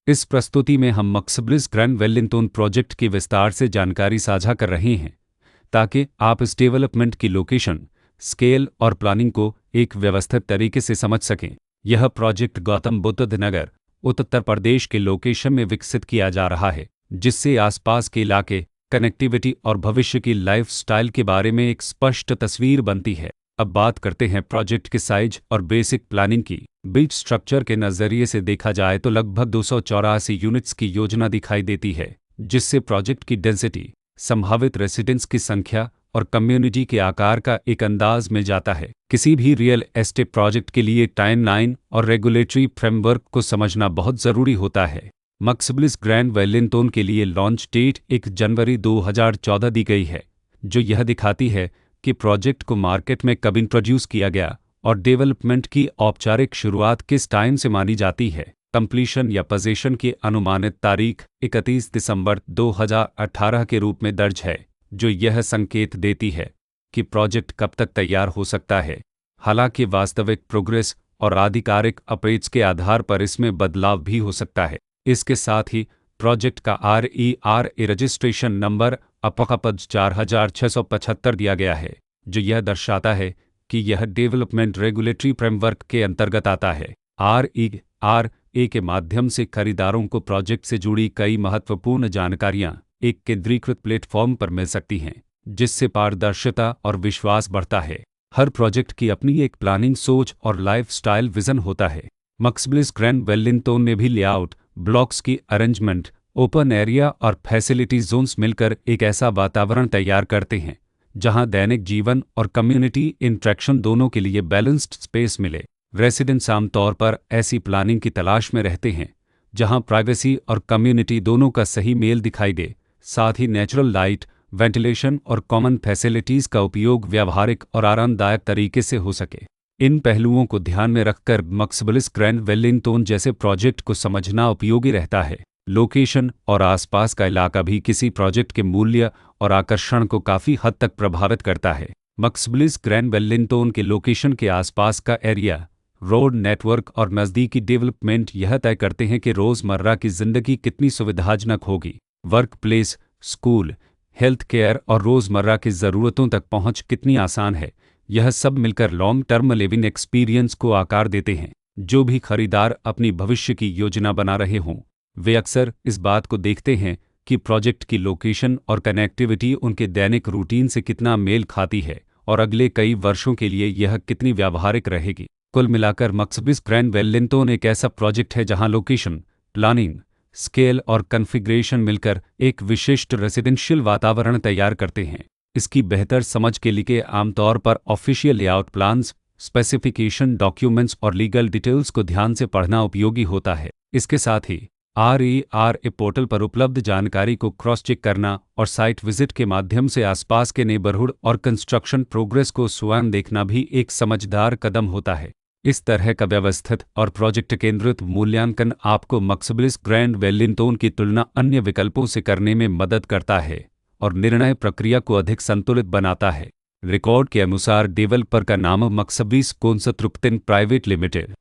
इस प्रस्तुति में हम मक्सब्लिस ग्रैंड वेलिंगटन प्रोजेक्ट की विस्तार से जानकारी साझा कर रहे हैं ताकि आप इस डेवलपमेंट की लोकेशन, स्केल और प्लानिंग को एक व्यवस्थित तरीके से समझ सकें। यह प्रोजेक्ट गौतम बुद्ध नगर, उत्तर प्रदेश के लोकेशन में विकसित किया जा रहा है, जिससे आसपास के इलाके, कनेक्टिविटी और भविष्य की लाइफस्टाइल के बारे में एक स्पष्ट तस्वीर बनती है। अब बात करते हैं प्रोजेक्ट के साइज और बेसिक प्लानिंग की। बीट स्ट्रक्चर के नज़रिए से देखा जाए तो लगभग 284 यूनिट्स की योजना दिखाई देती है, जिससे प्रोजेक्ट की डेंसिटी, संभावित रेसिडेंट्स की संख्या और कम्युनिटी के आकार का एक अंदाज मिल जाता है। किसी भी रियल एस्टेट प्रोजेक्ट के लिए टाइमलाइन और रेगुलेटरी फ्रेमवर्क को समझना बहुत ज़रूरी होता है। मक्सब्लिस ग्रैंड वेलिंगटन के लिए लॉन्च डेट 1 जनवरी 2014 दी गई है, जो यह दिखाती है कि प्रोजेक्ट को मार्केट में कब इंट्रोड्यूस किया गया और डेवलपमेंट की औपचारिक शुरुआत किस टाइम से मानी जाती है। कंप्लीशन या पोजीशन की अनुमानित तारीख 31 दिसंबर 2018 के रूप में दर्ज है, जो यह संकेत देती है कि प्रोजेक्ट कब तक तैयार हो सकता है। हालांकि वास्तविक प्रोग्रेस और आधिकारिक अपडेट्स के आधार पर इसमें बदलाव भी हो सकता है। इसके साथ ही प्रोजेक्ट का RERA रजिस्ट्रेशन नंबर अपकपद 4675 दिया गया है, जो यह दर्शाता है कि यह डेवलपमेंट रेगुलेटरी फ्रेमवर्क के अंतर्गत आता है। RERA के माध्यम से खरीदारों को प्रोजेक्ट से जुड़ी कई महत्वपूर्ण जानकारियां एक केंद्रीकृत प्लेटफॉर्म पर मिल सकती हैं, जिससे पारदर्शिता और विश्वास बढ़ता है। हर प्रोजेक्ट की अपनी एक प्लानिंग सोच और लाइफस्टाइल विजन होता है। मक्सब्लिस ग्रैंड वेलिंगटन में भी लेआउट, ब्लॉक्स की अरेंजमेंट, ओपन एरिया और फैसिलिटी जोन्स मिलकर एक ऐसा वातावरण तैयार करते हैं जहां दैनिक जीवन और कम्युनिटी इंटरेक्शन दोनों के लिए बैलेंस्ड स्पेस मिले। रेसिडेंट्स आमतौर पर ऐसी प्लानिंग की तलाश में रहते हैं जहां प्राइवेसी और कम्युनिटी दोनों का सही मेल दिखाई दे, साथ ही नेचुरल लाइट, वेंटिलेशन और कॉमन फैसिलिटीज़ का उपयोग व्यावहारिक और आरामदायक तरीके से हो सके। इन पहलुओं को ध्यान में रखकर मक्सब्लिस ग्रैंड वेलिंगटन जैसे प्रोजेक्ट को समझना उपयोगी रहता है। लोकेशन और आसपास का इलाका भी किसी प्रोजेक्ट के मूल्य और आकर्षण को काफ़ी हद तक प्रभावित करता है। मक्सब्लिस ग्रैंड वेलिंगटन के लोकेशन के आसपास का एरिया, रोड नेटवर्क और नज़दीकी डेवलपमेंट यह तय करते हैं कि रोज़मर्रा की ज़िंदगी कितनी सुविधाजनक होगी। Work place, school, health care और रोज़मर्रा की ज़रूरतों तक पहुँच कितनी आसान है, यह सब मिलकर लॉन्ग टर्म लिविंग एक्सपीरियंस को आकार देते हैं। जो भी खरीदार अपनी भविष्य की योजना बना रहे हों, वे अक्सर इस बात को देखते हैं कि प्रोजेक्ट की लोकेशन और कनेक्टिविटी उनके दैनिक रूटीन से कितना मेल खाती है और अगले कई वर्षों के लिए यह कितनी व्यावहारिक रहेगी। कुल मिलाकर मक्सब्लिस ग्रैंड वेलिंगटन एक ऐसा प्रोजेक्ट है जहां लोकेशन, प्लानिंग, स्केल और कॉन्फ़िगरेशन मिलकर एक विशिष्ट रेजिडेंशियल वातावरण तैयार करते हैं। इसकी बेहतर समझ के लिए आमतौर पर official layout plans, specification documents और लीगल डिटेल्स को ध्यान से पढ़ना उपयोगी होता है। इसके साथ ही RERA पोर्टल पर उपलब्ध जानकारी को क्रॉस चेक करना और साइट विजिट के माध्यम से आसपास के नेबरहुड और कंस्ट्रक्शन प्रोग्रेस को स्वयं देखना भी एक समझदार कदम होता है। इस तरह का व्यवस्थित और प्रोजेक्ट केंद्रित मूल्यांकन आपको मक्सब्लिस ग्रैंड वेलिंगटन की तुलना अन्य विकल्पों से करने में मदद करता है और निर्णय प्रक्रिया को अधिक संतुलित बनाता है। रिकॉर्ड के अनुसार डेवलपर का नाम मक्सब्लिस कंस्ट्रक्शन प्राइवेट लिमिटेड